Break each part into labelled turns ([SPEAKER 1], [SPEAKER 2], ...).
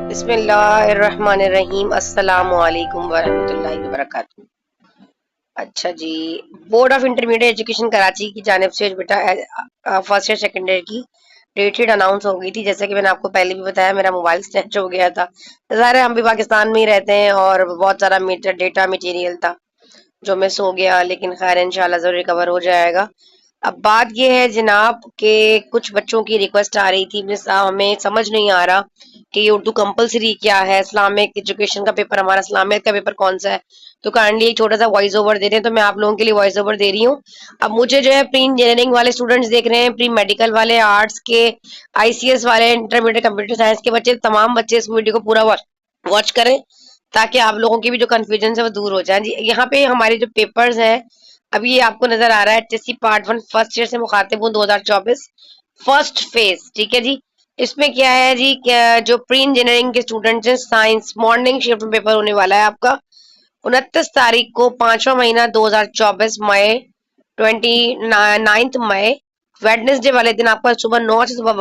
[SPEAKER 1] बिस्मिल्लाहिर्रहमानिर्रहीम अस्सलामु अलैकुम वरहमतुल्लाहि वबरकातुहू। अच्छा जी, Board of Intermediate Education Karachi की जानिब से बेटा फर्स्ट ईयर सेकेंड ईयर की डेट अनाउंस हो गई थी। जैसे कि मैंने आपको पहले भी बताया, मेरा मोबाइल स्नैच हो गया था। ज़ाहिर है हम भी पाकिस्तान में ही रहते हैं और बहुत सारा डेटा मटेरियल था जो मिस हो गया, लेकिन खैर इंशाल्लाह जरूर रिकवर हो जाएगा। अब बात यह है जनाब के कुछ बच्चों की रिक्वेस्ट आ रही थी, हमें समझ नहीं आ रहा कि ये उर्दू कंपलसरी क्या है। इस्लामिक एजुकेशन का पेपर, हमारा इस्लामिक का पेपर कौन सा है, तो काइंडली एक छोटा सा वॉइस ओवर दे रहे हैं, तो मैं आप लोगों के लिए वॉइस ओवर दे रही हूँ। अब मुझे जो है प्री इंजीनियरिंग वाले स्टूडेंट्स देख रहे हैं, प्री मेडिकल वाले, आर्ट्स के, आईसीएस वाले, इंटरमीडिएट कंप्यूटर साइंस के बच्चे, तमाम बच्चे इस वीडियो को पूरा वॉच करें ताकि आप लोगों की भी जो कंफ्यूजन है वो दूर हो जाए। जी, यहाँ पे हमारे जो पेपर्स हैं अभी ये आपको नजर आ रहा है। एचएससी पार्ट 1 फर्स्ट ईयर से मुखातिब हूँ 2024 फर्स्ट फेज, ठीक है जी। इसमें क्या है जी, जो प्री इंजीनियरिंग के स्टूडेंट्स हैं, साइंस मॉर्निंग शिफ्ट में पेपर होने वाला है आपका 29 तारीख को, 5वां महीना 2024 मई, 29 मई, वेडनेसडे वाले दिन आपका सुबह 9 से सुबह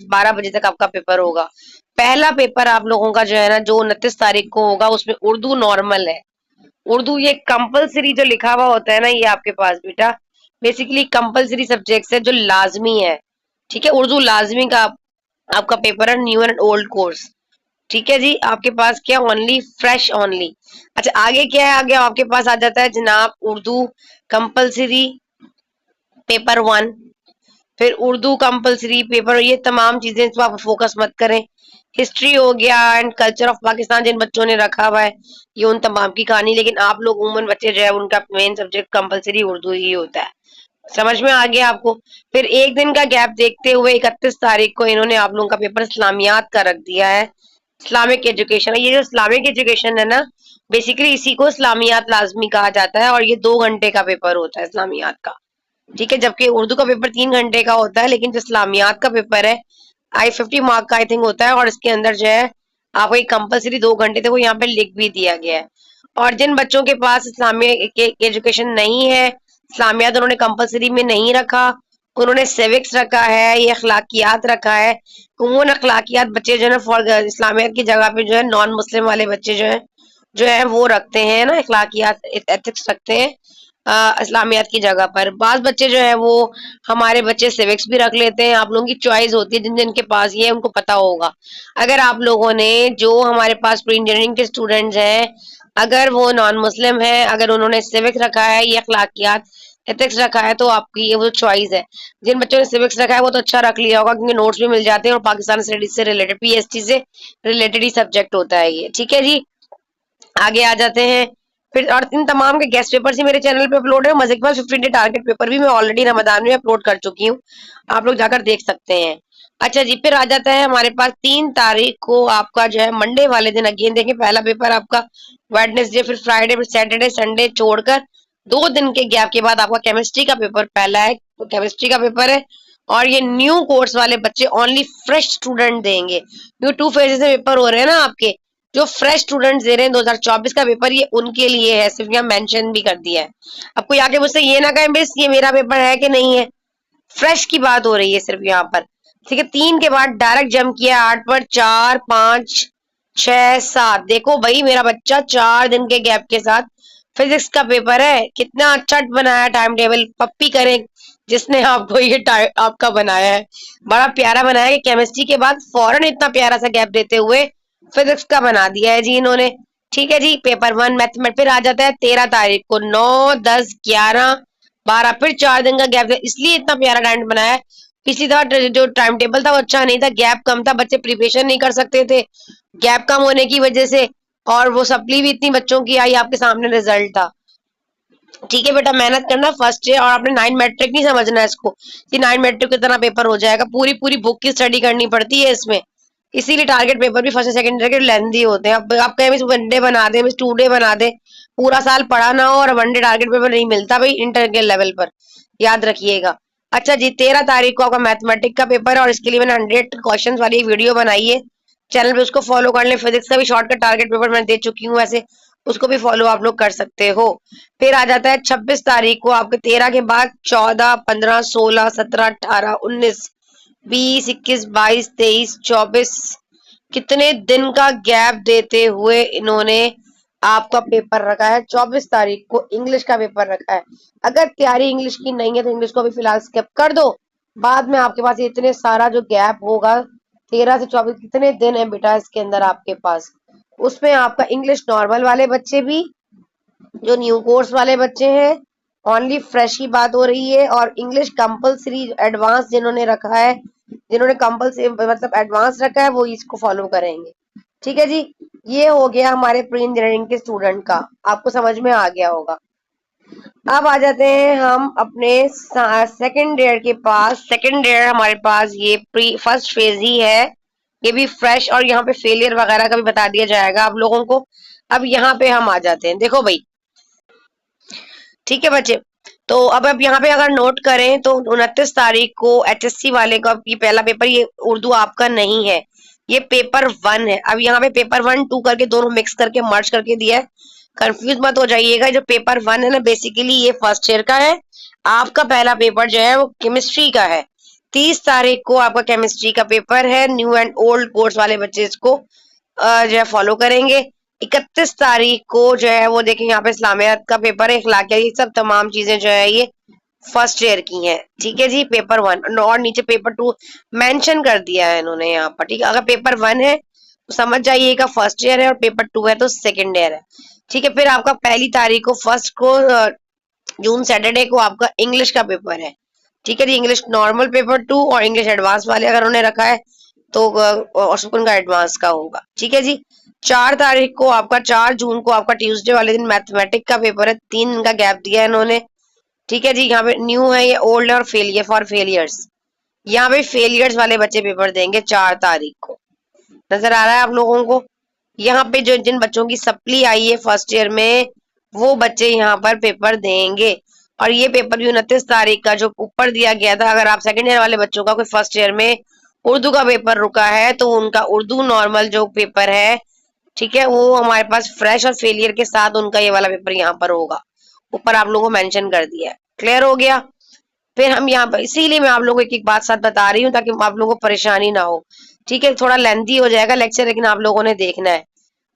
[SPEAKER 1] 12 बजे तक आपका पेपर होगा। पहला पेपर आप लोगों का जो है ना, जो 29 तारीख को होगा, उसमें उर्दू नॉर्मल है। उर्दू ये कंपलसरी जो लिखा हुआ होता है ना, ये आपके पास बेटा बेसिकली कंपलसरी सब्जेक्ट्स है जो लाजमी है, ठीक है। उर्दू लाजमी का आपका पेपर है, न्यू एंड ओल्ड कोर्स, ठीक है जी। आपके पास क्या, ओनली फ्रेश ओनली। अच्छा, आगे क्या है, आगे आपके पास आ जाता है जनाब उर्दू कंपलसरी पेपर 1, फिर उर्दू कंपलसरी पेपर, ये तमाम चीजें इस पर आप फोकस मत करें। हिस्ट्री हो गया एंड कल्चर ऑफ पाकिस्तान जिन बच्चों ने रखा हुआ है, ये उन तमाम की कहानी, लेकिन आप लोग उमूमन बच्चे जो है उनका मेन सब्जेक्ट कंपलसरी उर्दू ही होता है। समझ में आ गया आपको। फिर एक दिन का गैप देखते हुए 31 तारीख को इन्होंने आप लोगों का पेपर इस्लामियात का रख दिया है, इस्लामिक एजुकेशन। ये जो इस्लामिक एजुकेशन है ना, बेसिकली इसी को इस्लामियात लाजमी कहा जाता है, और ये 2 घंटे का पेपर होता है इस्लामियात का, ठीक है। जबकि उर्दू का पेपर 3 घंटे का होता है, लेकिन जो इस्लामियात का पेपर है I50 मार्क का आई थिंक होता है, और इसके अंदर जो है आपको एक कंपलसरी 2 घंटे थे, वो यहाँ पे लिख भी दिया गया है। और जिन बच्चों के पास इस्लामिक एजुकेशन नहीं है, इस्लामियात उन्होंने कंपलसरी में नहीं रखा, उन्होंने सिविक्स रखा है, ये अखलाकियात रखा है। उमूमन अखलाकियात बच्चे जो है ना, फॉर इस्लामियात की जगह पे जो है नॉन मुस्लिम वाले बच्चे जो है वो रखते हैं ना, अखलाकियात एथिक्स रखते हैं इस्लामियात की जगह पर। बाज बच्चे जो है वो, हमारे बच्चे सिविक्स भी रख लेते हैं। आप लोगों की चॉइस होती है, जिन जिन के पास ये है उनको पता होगा। अगर आप लोगों ने, जो हमारे पास प्री इंजीनियरिंग के स्टूडेंट्स हैं, अगर वो नॉन मुस्लिम है, अगर उन्होंने सिविक्स रखा है या अखलाकियात एथिक्स रखा है, तो आपकी ये वो चॉइस है। जिन बच्चों ने सिविक्स रखा है वो तो अच्छा रख लिया होगा, क्योंकि नोट्स भी मिल जाते हैं और पाकिस्तान स्टडीज से रिलेटेड, पीएसटी से रिलेटेड ही सब्जेक्ट होता है ये, ठीक है जी। आगे आ जाते हैं फिर, और इन तमाम के गेस्ट पेपर ही मेरे चैनल पे अपलोड है। मजे के बाद 15 डे टारगेट पेपर भी मैं ऑलरेडी रमजान में अपलोड कर चुकी हूँ, आप लोग जाकर देख सकते हैं। अच्छा जी, फिर आ जाता है हमारे पास 3 तारीख को आपका जो है मंडे वाले दिन, अगेन देखें पहला पेपर आपका वेडनेसडे, फिर फ्राइडे, फिर सैटरडे संडे छोड़कर 2 दिन के गैप के बाद आपका केमिस्ट्री का पेपर पहला है, तो केमिस्ट्री का पेपर है। और ये न्यू कोर्स वाले बच्चे, ओनली फ्रेश स्टूडेंट देंगे, क्योंकि 2 फेजेस में पेपर हो रहे हैं ना आपके। जो फ्रेश स्टूडेंट्स दे रहे हैं 2024 का पेपर, ये उनके लिए है, सिर्फ यहाँ मेंशन भी कर दिया है। अब कोई आगे मुझसे ये ना कहे बस ये मेरा पेपर है कि नहीं है, फ्रेश की बात हो रही है सिर्फ यहाँ पर, ठीक है। 3 के बाद डायरेक्ट जंप किया 8 पर, 4 5 6 7। देखो भाई, मेरा बच्चा 4 दिन के गैप के साथ फिजिक्स का पेपर है, कितना अच्छा बनाया टाइम टेबल, पप्पी करें जिसने आपको ये आपका बनाया है, बड़ा प्यारा बनाया है। केमिस्ट्री के बाद फौरन इतना प्यारा सा गैप देते हुए फिजिक्स का बना दिया है जी इन्होंने, ठीक है जी। पेपर 1 मैथमेटिक्स फिर आ जाता है 13 तारीख को, 9 10 11 12, फिर 4 दिन का गैप, इसलिए इतना प्यारा टाइम बनाया है। पिछली दफा जो टाइम टेबल था वो अच्छा नहीं था, गैप कम था, बच्चे प्रिपरेशन नहीं कर सकते थे गैप कम होने की वजह से, और वो सप्ली भी इतनी बच्चों की आई, आपके सामने रिजल्ट था, ठीक है बेटा। मेहनत करना फर्स्ट है, और आपने 9 मैट्रिक नहीं समझना इसको कि 9 मैट्रिक कितना पेपर हो जाएगा, पूरी पूरी बुक की स्टडी करनी पड़ती है इसमें, इसीलिए टारगेट पेपर भी फर्स्ट सेकंड के लेंथी होते हैं। अब आप कहें वनडे बना दे, 2 डे बना दे, पूरा साल पढ़ा ना हो और वनडे टारगेट पेपर नहीं मिलता भाई इंटर के लेवल पर, याद रखिएगा। अच्छा जी, 13 तारीख को आपका मैथमेटिक्स का पेपर है, और इसके लिए मैंने 100 क्वेश्चन वाली एक वीडियो बनाई है चैनल पे, उसको फॉलो कर ले। फिजिक्स का भी शॉर्टकट टारगेट पेपर मैं दे चुकी हूँ वैसे, उसको भी फॉलो आप लोग कर सकते हो। फिर आ जाता है 26 तारीख को आपके, 13 के बाद 14 15 16 17 18 19 20 21 22 23 24 कितने दिन का गैप देते हुए इन्होंने आपका पेपर रखा है? 24 तारीख को इंग्लिश का पेपर रखा है। अगर तैयारी इंग्लिश की नहीं है तो इंग्लिश को भी फिलहाल स्किप कर दो। बाद में आपके पास इतने सारा जो गैप होगा 13 से 24, कितने दिन है बेटा इसके अंदर आपके पास? उसमें आपका इंग्लिश नॉर्मल वाले बच्चे भी, जो न्यू कोर्स वाले बच्चे हैं, ओनली फ्रेश की बात हो रही है, और इंग्लिश कंपलसरी एडवांस जिन्होंने रखा है, जिन्होंने कंपलसरी मतलब एडवांस रखा है, वो इसको फॉलो करेंगे। ठीक है जी, ये हो गया हमारे प्री इंजीनियरिंग के स्टूडेंट का, आपको समझ में आ गया होगा। अब आ जाते हैं हम अपने सेकंड ईयर के पास। सेकंड ईयर हमारे पास ये प्री फर्स्ट फेज ही है, ये भी फ्रेश, और यहाँ पे फेलियर वगैरह का भी बता दिया जाएगा आप लोगों को। अब यहाँ पे हम आ जाते हैं, देखो भाई, ठीक है बच्चे। तो अब यहाँ पे अगर नोट करें तो 29 तारीख को एचएससी वाले का ये पहला पेपर, ये उर्दू आपका नहीं है, ये पेपर 1 है। अब यहाँ पे पेपर 1 2 करके दोनों मिक्स करके मर्ज करके दिया है, कंफ्यूज मत हो जाइएगा। जो पेपर 1 है ना, बेसिकली ये फर्स्ट ईयर का है। आपका पहला पेपर जो है वो केमिस्ट्री का है। 30 तारीख को आपका केमिस्ट्री का पेपर है। न्यू एंड ओल्ड कोर्स वाले बच्चे इसको जो है फॉलो करेंगे। 31 तारीख को जो है वो देखें, यहाँ पे इस्लामियात का पेपर है, इखलाकियात, ये सब तमाम चीजें जो है ये फर्स्ट ईयर की हैं। ठीक है जी, पेपर 1 और नीचे पेपर 2 मेंशन कर दिया है इन्होंने यहाँ पर। ठीक है, अगर पेपर 1 है तो समझ जाइएगा फर्स्ट ईयर है, और पेपर 2 है तो सेकेंड ईयर है। ठीक है, फिर आपका पहली तारीख को फर्स्ट को जून सैटरडे को आपका इंग्लिश का पेपर है। ठीक है जी, इंग्लिश नॉर्मल पेपर 2 और इंग्लिश एडवांस वाले अगर उन्होंने रखा है तो और सुकून का एडवांस का होगा। ठीक है जी, 4 तारीख को आपका 4 जून को आपका ट्यूसडे वाले दिन मैथमेटिक का पेपर है। 3 दिन का गैप दिया है इन्होंने। ठीक है जी, यहाँ पे न्यू है, ये ओल्ड है, और फेलियर फॉर फेलियर्स, यहाँ पे फेलियर्स वाले बच्चे पेपर देंगे 4 तारीख को। नजर आ रहा है आप लोगों को? यहाँ पे जो जिन बच्चों की सप्ली आई है फर्स्ट ईयर में, वो बच्चे यहाँ पर पेपर देंगे। और ये पेपर भी 29 तारीख का जो ऊपर दिया गया था, अगर आप सेकेंड ईयर वाले बच्चों का कोई फर्स्ट ईयर में उर्दू का पेपर रुका है तो उनका उर्दू नॉर्मल जो पेपर है, ठीक है, वो हमारे पास फ्रेश और फेलियर के साथ उनका ये वाला पेपर यहाँ पर होगा। ऊपर आप लोगों को मेंशन कर दिया है। क्लियर हो गया? फिर हम यहाँ पर, इसीलिए मैं आप लोगों को एक एक बात साथ बता रही हूँ ताकि आप लोगों को परेशानी ना हो। ठीक है, थोड़ा लेंथी हो जाएगा लेक्चर, लेकिन आप लोगों ने देखना है।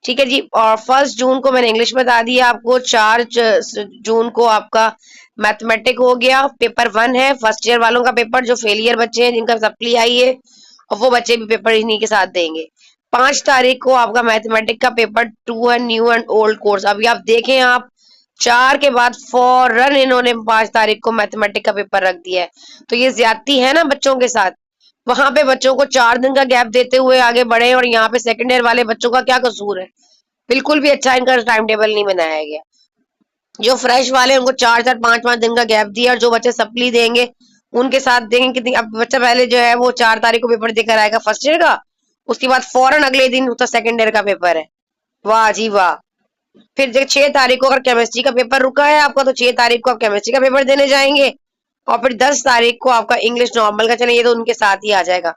[SPEAKER 1] ठीक है जी, और 1 जून को मैंने इंग्लिश बता दिया आपको। 4 जून को आपका मैथमेटिक हो गया, पेपर 1 है फर्स्ट ईयर वालों का पेपर, जो फेलियर बच्चे हैं जिनका सप्ली आई है, और वो बच्चे भी पेपर इन्हीं के साथ देंगे। 5 तारीख को आपका मैथमेटिक का पेपर 2 है, न्यू एंड ओल्ड कोर्स। अभी आप देखें, आप 4 के बाद फौरन इन्होंने 5 तारीख को मैथमेटिक का पेपर रख दिया है, तो ये ज्यादती है ना बच्चों के साथ। वहां पे बच्चों को 4 दिन का गैप देते हुए आगे बढ़े, और यहाँ पे सेकेंड ईयर वाले बच्चों का क्या कसूर है? बिल्कुल भी अच्छा इनका टाइम टेबल नहीं बनाया गया। जो फ्रेश वाले उनको 4 4 5 5 दिन का गैप दिया, और जो बच्चे सप्ली देंगे उनके साथ देंगे कितनी। अब बच्चा पहले जो है वो 4 तारीख को पेपर देकर आएगा फर्स्ट ईयर का, उसके बाद फौरन अगले दिन तो सेकेंड ईयर का पेपर है। वाह जी वाह। फिर 6 तारीख को अगर केमिस्ट्री का पेपर रुका है आपका, तो 6 तारीख को आप केमिस्ट्री का पेपर देने जाएंगे, और फिर 10 तारीख को आपका इंग्लिश नॉर्मल का, चले ये तो उनके साथ ही आ जाएगा।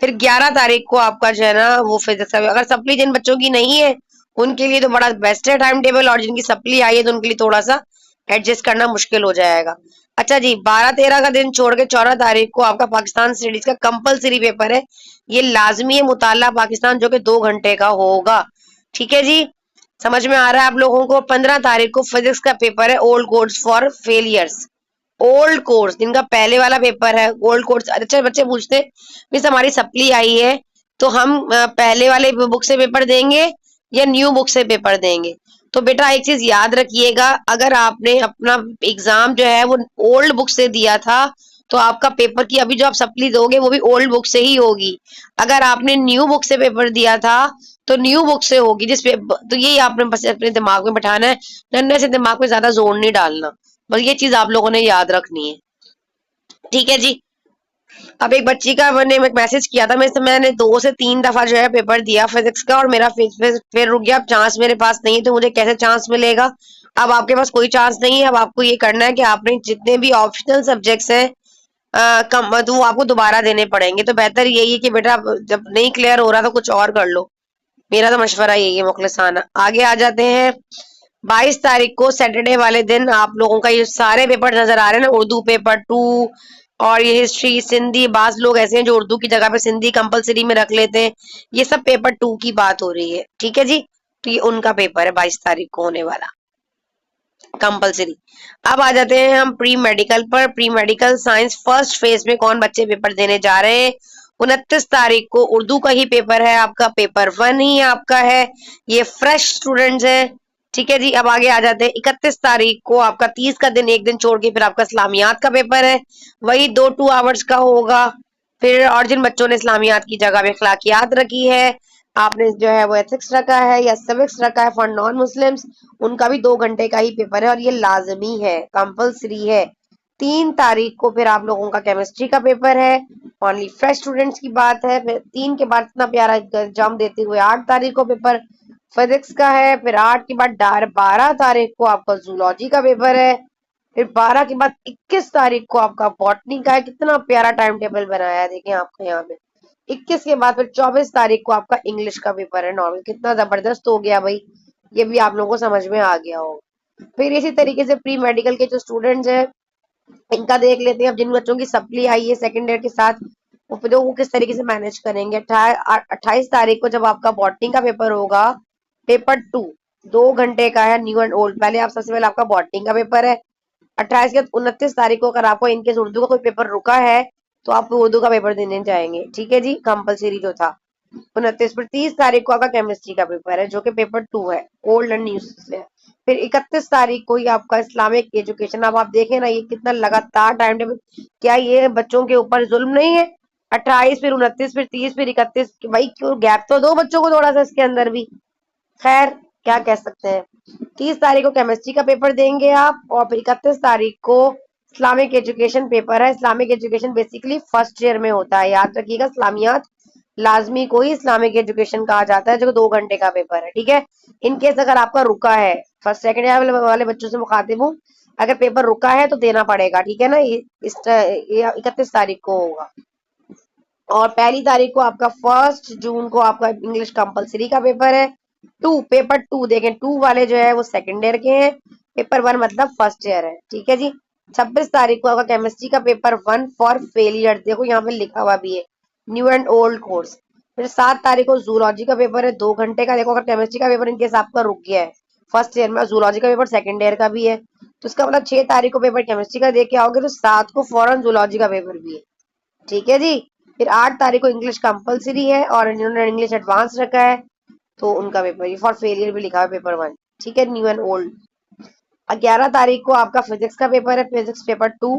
[SPEAKER 1] फिर 11 तारीख को आपका जो है ना वो फिजिक्स का, अगर सप्ली जिन बच्चों की नहीं है उनके लिए तो बड़ा बेस्ट है टाइम टेबल, और जिनकी सप्ली आई है तो उनके लिए थोड़ा सा एडजस्ट करना मुश्किल हो जाएगा। अच्छा जी, 12 13 का दिन छोड़ के 14 तारीख को आपका पाकिस्तान स्टडीज का कंपलसरी पेपर है। ये लाजमी है, मुताला पाकिस्तान, जो कि 2 घंटे का होगा। ठीक है जी, समझ में आ रहा है आप लोगों को? 15 तारीख को फिजिक्स का पेपर है, old course for failures, old course जिनका पहले वाला पेपर है ओल्ड कोर्स। अच्छा, बच्चे पूछते हैं मिस हमारी सप्ली आई है तो हम पहले वाले बुक से पेपर देंगे या न्यू बुक से पेपर देंगे? तो बेटा एक चीज याद रखिएगा, अगर आपने अपना एग्जाम जो है वो ओल्ड बुक से दिया था तो आपका पेपर की अभी जो आप सप्ली दोगे वो भी ओल्ड बुक से ही होगी। अगर आपने न्यू बुक से पेपर दिया था तो न्यू बुक से होगी, जिस पे तो ये आपने बस अपने दिमाग में बैठाना है, नन्हे से दिमाग में ज्यादा जोर नहीं डालना, बस ये चीज आप लोगों ने याद रखनी है। ठीक है जी, अब एक बच्ची का मैंने मैसेज किया था, मैंने 2 से 3 दफा जो है पेपर दिया फिजिक्स का, और मेरा फिर रुक गया। अब चांस मेरे पास नहीं है, तो मुझे कैसे चांस मिलेगा? अब आपके पास कोई चांस नहीं है। अब आपको ये करना है कि आपने जितने भी ऑप्शनल सब्जेक्ट्स हैं कम तो वो आपको दोबारा देने पड़ेंगे। तो बेहतर यही है कि बेटा जब नहीं क्लियर हो रहा तो कुछ और कर लो, मेरा तो मशवरा यही है मुखलिसाना। आगे आ जाते हैं, 22 तारीख को सैटरडे वाले दिन आप लोगों का ये सारे पेपर नजर आ रहे हैं ना, उर्दू पेपर 2, और ये हिस्ट्री, सिंधी, बाज लोग ऐसे हैं जो उर्दू की जगह पे सिंधी कंपलसरी में रख लेते हैं। ये सब पेपर 2 की बात हो रही है, ठीक है जी। तो ये उनका पेपर है 22 तारीख को होने वाला, कंपलसरी। अब आ जाते हैं हम प्री मेडिकल पर। Pre medical science first phase में कौन बच्चे पेपर देने जा रहे हैं? 29 तारीख को उर्दू का ही पेपर है आपका, पेपर 1 ही आपका है। ये फ्रेश स्टूडेंट्स है, ठीक है जी। अब आगे आ जाते हैं 31 तारीख को आपका 30 का दिन, एक दिन छोड़ के फिर आपका इस्लामियात का पेपर है। वही 2 आवर्स का होगा। फिर और जिन बच्चों ने इस्लामियात की जगह में अखलाकियात रखी है, आपने जो है वो एथिक्स रखा है या सिविक्स रखा है फॉर नॉन मुस्लिम्स, उनका भी 2 घंटे का ही पेपर है और ये लाजमी है, कंपलसरी है। 3 तारीख को फिर आप लोगों का केमिस्ट्री का पेपर है, ओनली फ्रेश स्टूडेंट्स की बात है। फिर 3 के बाद इतना प्यारा एग्जाम देते हुए 8 तारीख को पेपर फिजिक्स का है। फिर 8 के बाद 12 तारीख को आपका जूलॉजी का पेपर है। फिर 12 के बाद 21 तारीख को आपका बॉटनी का है। कितना प्यारा टाइम टेबल बनाया है देखें आपका यहाँ पे। 21 के बाद फिर 24 तारीख को आपका इंग्लिश का पेपर है नॉर्मल। कितना जबरदस्त हो गया भाई, ये भी आप लोगों को समझ में आ गया होगा। फिर इसी तरीके से प्री मेडिकल के जो स्टूडेंट्स हैं इनका देख लेते हैं। अब जिन बच्चों की सप्ली आई है सेकेंड ईयर के साथ, वो किस तरीके से मैनेज करेंगे। 28 तारीख को जब आपका बॉटनी का पेपर होगा, पेपर 2 2 घंटे का है, न्यू एंड ओल्ड। पहले आप सबसे पहले आपका बॉटनी का पेपर है। 28 के 29 तारीख को अगर आपको इनकेस उर्दू का कोई पेपर रुका है तो आप उर्दू का पेपर देने जाएंगे, ठीक है जी, कंपलसरी जो था। 29 पर 30 तारीख को आपका केमिस्ट्री का पेपर है जो कि पेपर 2 है, ओल्ड एंड न्यू से। फिर 31 तारीख को ही आपका इस्लामिक एजुकेशन। अब आप देखें ना ये कितना लगातार टाइम टेबल, क्या ये बच्चों के ऊपर जुल्म नहीं है? 28 फिर 29 फिर 30 फिर 31, भाई क्यों गैप तो दो बच्चों को थोड़ा सा इसके अंदर भी। खैर क्या कह सकते हैं। 30 तारीख को केमिस्ट्री का पेपर देंगे आप, और फिर 31 तारीख को इस्लामिक एजुकेशन पेपर है। Islamic education basically first year में होता है, याद रखिएगा। इस्लामियात लाजमी को ही इस्लामिक एजुकेशन कहा जाता है, जो 2 घंटे का पेपर है, ठीक है। इनकेस अगर आपका रुका है, फर्स्ट सेकंड ईयर वाले बच्चों से मुखातिब हूँ, अगर पेपर रुका है तो देना पड़ेगा, ठीक है ना। इस 31 तारीख को होगा। और 1 तारीख को आपका 1 जून को आपका इंग्लिश कंपलसरी का पेपर है। पेपर 2 देखें, 2 वाले जो है वो सेकेंड ईयर के हैं, पेपर 1 मतलब फर्स्ट ईयर है, ठीक है जी। 26 तारीख को आपका केमिस्ट्री का पेपर 1 फॉर फेलियर, देखो यहाँ पे लिखा हुआ भी है, न्यू एंड ओल्ड कोर्स। फिर 7 तारीख को जूलॉजी का पेपर है 2 घंटे का। देखो अगर केमिस्ट्री का पेपर इनकेस आपका रुक गया है फर्स्ट ईयर में, जूलॉजी का पेपर सेकेंड ईयर का भी है, तो इसका मतलब 6 तारीख को पेपर केमिस्ट्री का दे के आओगे तो 7 को फौरन जूलॉजी का पेपर भी है, ठीक है जी। फिर 8 तारीख को इंग्लिश कंपलसरी है और इन्होंने इंग्लिश एडवांस रखा है, तो उनका पेपर फॉर फेलियर भी लिखा है पेपर 1, ठीक है, न्यू एंड ओल्ड। 11 तारीख को आपका फिजिक्स का पेपर है, फिजिक्स पेपर 2।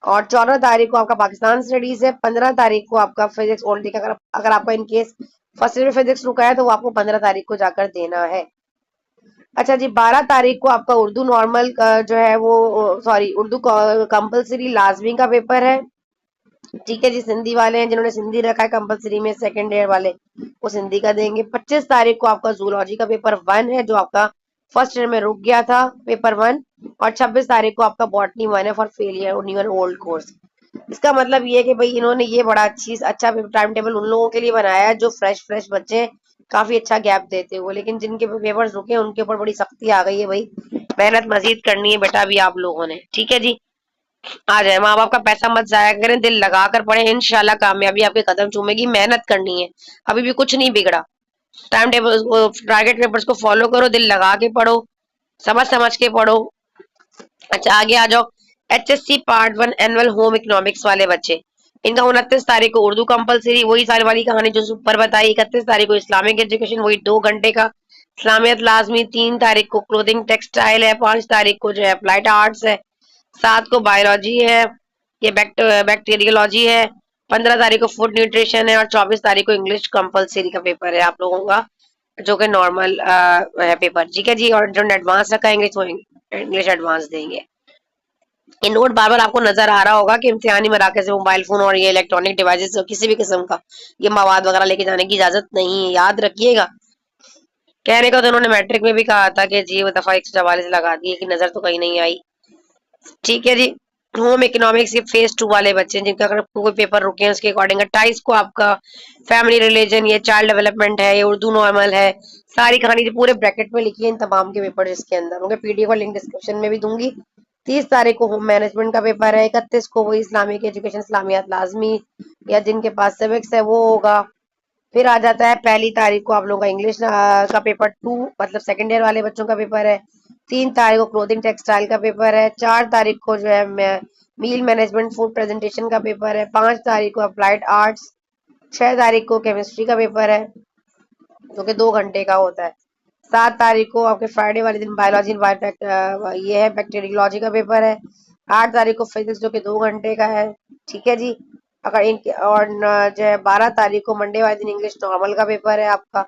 [SPEAKER 1] और 14 तारीख को आपका पाकिस्तान स्टडीज है। 15 तारीख को आपका फिजिक्स ओल्ड का, अगर आपका इनकेस फर्स्ट ईयर में फिजिक्स रुका है तो वो आपको 15 तारीख को जाकर देना है। अच्छा जी, 12 तारीख को आपका उर्दू नॉर्मल जो है वो, सॉरी, उर्दू कंपलसरी लाजमी का पेपर है, ठीक है जी। सिंधी वाले हैं जिन्होंने सिंधी रखा है कंपलसरी में, सेकेंड ईयर वाले वो सिंधी का देंगे। 25 तारीख को आपका जूलॉजी का पेपर 1 है जो आपका फर्स्ट ईयर में रुक गया था, पेपर 1। और 26 तारीख को आपका बॉटनी 1 है for failure new and old course. इसका मतलब ये है कि भाई इन्होंने ये बड़ा अच्छा टाइम टेबल उन लोगों के लिए बनाया है जो फ्रेश फ्रेश बच्चे हैं, काफी अच्छा गैप देते हुए। लेकिन जिनके पेपर्स रुके हैं उनके ऊपर बड़ी सख्ती आ गई है भाई, मेहनत मजीद करनी है बेटा अभी आप लोगों ने, ठीक है जी। आ जाए, माँ बाप का पैसा मत जाया करें, दिल लगा कर पढ़े, इंशाल्लाह कामयाबी आपके कदम चूमेगी। मेहनत करनी है, अभी भी कुछ नहीं बिगड़ा। टाइम टेबल टारगेट पेपर्स को फॉलो करो, दिल लगा के पढ़ो, समझ समझ के पढ़ो। अच्छा आगे आ जाओ। HSC part 1 annual home economics वाले बच्चे, इनका 29 तारीख को उर्दू कंपलसरी, वही सारी वाली कहानी जो ऊपर बताई। 31 तारीख को इस्लामिक एजुकेशन, वही 2 घंटे का। इस्लामियत लाजमी। 3 तारीख को क्लोथिंग टेक्सटाइल है। 5 तारीख को जो है अप्लाइड आर्ट्स है। 7 को बायोलॉजी है, ये बैक्टीरियोलॉजी है। 15 तारीख को फूड न्यूट्रिशन है। और 24 तारीख को इंग्लिश कंपलसरी का पेपर है आप लोगों का, जो कि नॉर्मल है पेपर, ठीक है जी। और जो एडवांस रखा है इंग्लिश, वो इंग्लिश एडवांस देंगे। ये नोट बार बार आपको नजर आ रहा होगा कि इम्तिहानी मराकज से मोबाइल फोन और ये इलेक्ट्रॉनिक डिवाइसेस किसी भी किस्म का ये मवाद वगैरह लेके जाने की इजाजत नहीं है, याद रखिएगा। कहने को तो उन्होंने मैट्रिक में भी कहा था कि जी वो दफा 144 लगा दी कि नजर तो कहीं नहीं आई, ठीक है जी। होम इकोनॉमिक्स के फेज 2 वाले बच्चे जिनका अगर कोई पेपर रुके हैं उसके अकॉर्डिंग। 28 को आपका फैमिली रिलीजन, ये चाइल्ड डेवलपमेंट है, ये उर्दू नॉर्मल है, सारी कहानी पूरे ब्रैकेट में लिखी है इन तमाम के पेपर इसके अंदर होंगे। PDF का लिंक डिस्क्रिप्शन में भी दूंगी, 30 तारीख को होम मैनेजमेंट का पेपर है। 31 को वही इस्लामिक एजुकेशन इस्लामियात लाजमी या जिनके पास सिविक्स है वो होगा। फिर आ जाता है 1 तारीख को आप लोगों का इंग्लिश का पेपर 2 मतलब सेकेंड ईयर वाले बच्चों का पेपर है। 3 तारीख को क्लोथिंग टेक्सटाइल का पेपर है। 4 तारीख को जो है मील मैनेजमेंट फूड प्रेजेंटेशन का पेपर है। 5 तारीख को अप्लाइड आर्ट्स। 6 तारीख को केमिस्ट्री का पेपर है जो कि 2 घंटे का होता है। 7 तारीख को आपके फ्राइडे वाले दिन बायोलॉजी ये है बैक्टीरियोलॉजी का पेपर है। 8 तारीख को फिजिक्स जो कि 2 घंटे का है। ठीक है जी। अगर इनके और जो है 12 तारीख को मंडे वाले दिन इंग्लिश नॉर्मल का पेपर है आपका,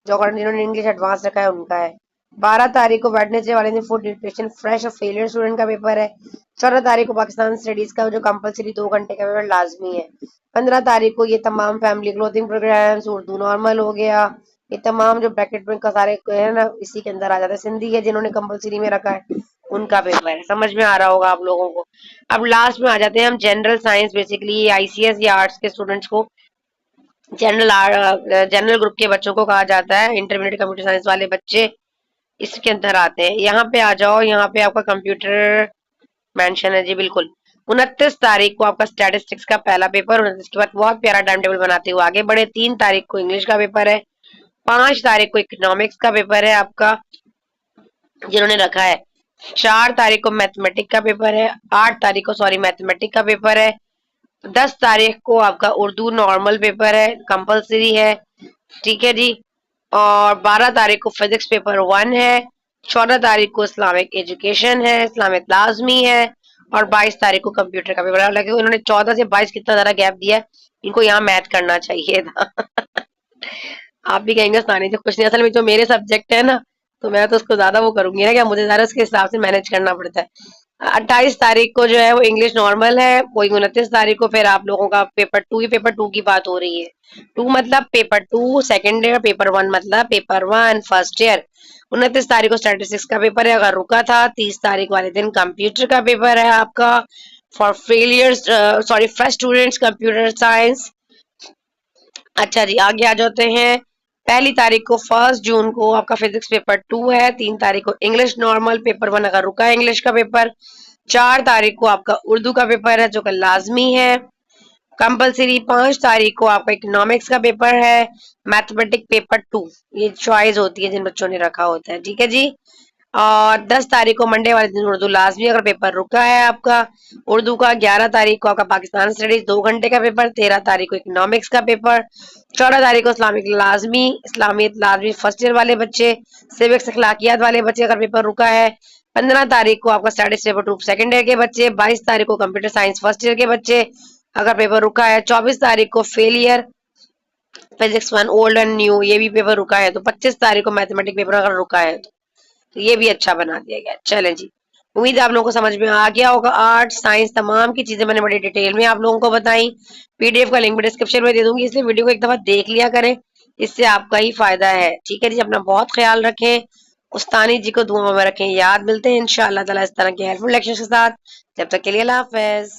[SPEAKER 1] जो अगर जिन्होंने इंग्लिश एडवांस रखा है उनका है। 12 तारीख को वेडनेसडे वाले दिन फूड न्यूट्रिशन फ्रेश और फेलियर स्टूडेंट का पेपर है। 14 तारीख को पाकिस्तान स्टडीज का जो कंपलसरी 2 घंटे का पेपर लाजमी है। 15 तारीख को ये तमाम family clothing programs, Urdu normal हो गया, ये तमाम जो ब्रैकेट में का सारे है ना इसी के अंदर आ जाता है। सिंधी है जिन्होंने कंपलसरी में रखा है उनका पेपर है। समझ में आ रहा होगा आप लोगों को। अब लास्ट में आ जाते हैं हम जनरल साइंस, बेसिकली आईसीएस या आर्ट्स के स्टूडेंट्स को जनरल ग्रुप के बच्चों को कहा जाता है। इंटरमीडिएट कंप्यूटर साइंस वाले बच्चे इसके अंदर आते हैं। यहाँ पे आ जाओ, यहाँ पे आपका कंप्यूटर मेंशन है जी, बिल्कुल। 29 तारीख को आपका स्टैटिस्टिक्स का पहला पेपर, 29 के बाद बहुत प्यारा टाइम टेबल बनाते हुए आगे बढ़े। 3 तारीख को इंग्लिश का पेपर है। 5 तारीख को इकोनॉमिक्स का पेपर है आपका जिन्होंने रखा है। 4 तारीख को मैथमेटिक का पेपर है। 8 तारीख को सॉरी मैथमेटिक का पेपर है। 10 तारीख को आपका उर्दू नॉर्मल पेपर है, कंपलसरी है। ठीक है जी। और 12 तारीख को फिजिक्स पेपर 1 है। 14 तारीख को इस्लामिक एजुकेशन है, इस्लामिक लाजमी है। और 22 तारीख को कंप्यूटर का पेपर है। हालांकि उन्होंने 14 से 22 कितना ज्यादा गैप दिया है, इनको यहाँ मैथ करना चाहिए था। आप भी कहेंगे उस्तानी जो कुछ नहीं, असल में जो मेरे सब्जेक्ट है ना तो मैं तो उसको ज्यादा वो करूंगी ना, क्या मुझे ज्यादा उसके हिसाब से मैनेज करना पड़ता है। 28 तारीख को जो है वो इंग्लिश नॉर्मल है। वही 29 तारीख को फिर आप लोगों का पेपर टू की बात हो रही है। 2 मतलब पेपर 2 सेकेंड ईयर, पेपर 1 मतलब पेपर 1 फर्स्ट ईयर। 29 तारीख को स्टैटिस्टिक्स का पेपर है अगर रुका था। 30 तारीख वाले दिन कंप्यूटर का पेपर है आपका for failures sorry fresh students computer science. अच्छा जी, आगे आ जाते हैं। 1 तारीख को 1 जून को आपका फिजिक्स पेपर 2 है। 3 तारीख को इंग्लिश नॉर्मल पेपर 1 अगर रुका है इंग्लिश का पेपर। 4 तारीख को आपका उर्दू का पेपर है जो कि लाजमी है, कंपलसरी। 5 तारीख को आपका इकोनॉमिक्स का पेपर है। मैथमेटिक पेपर 2 ये चॉइस होती है जिन बच्चों ने रखा होता है। ठीक है जी। और 10 तारीख को मंडे वाले दिन उर्दू लाजमी अगर पेपर रुका है आपका उर्दू का। 11 तारीख को आपका पाकिस्तान स्टडीज 2 घंटे का पेपर। 13 तारीख को इकोनॉमिक्स का पेपर। 14 तारीख को इस्लामिक लाजमी फर्स्ट ईयर वाले बच्चे, सिविक्स अखलाकियात वाले बच्चे अगर पेपर रुका है। 15 तारीख को आपका स्टैटिस्टिक्स पेपर 2 सेकेंड ईयर के बच्चे। 22 तारीख को कंप्यूटर साइंस फर्स्ट ईयर के बच्चे अगर पेपर रुका है। 24 तारीख को failure physics 1 old and new ये भी पेपर रुका है। तो 25 तारीख को मैथमेटिक पेपर अगर रुका है तो ये भी अच्छा बना दिया गया। चलें जी, उम्मीद है आप लोगों को समझ में आ गया होगा। आर्ट साइंस तमाम की चीजें मैंने बड़ी डिटेल में आप लोगों को बताई। पीडीएफ का लिंक भी डिस्क्रिप्शन में दे दूंगी, इसलिए वीडियो को एक दफा देख लिया करें, इससे आपका ही फायदा है। ठीक है जी, अपना बहुत ख्याल रखें, उस्तानी जी को दुआ में रखें याद। मिलते हैं इंशाअल्लाह ताला इस तरह के हेल्पफुल लेक्चर के साथ। जब तक के लिए अल्लाह हाफिज।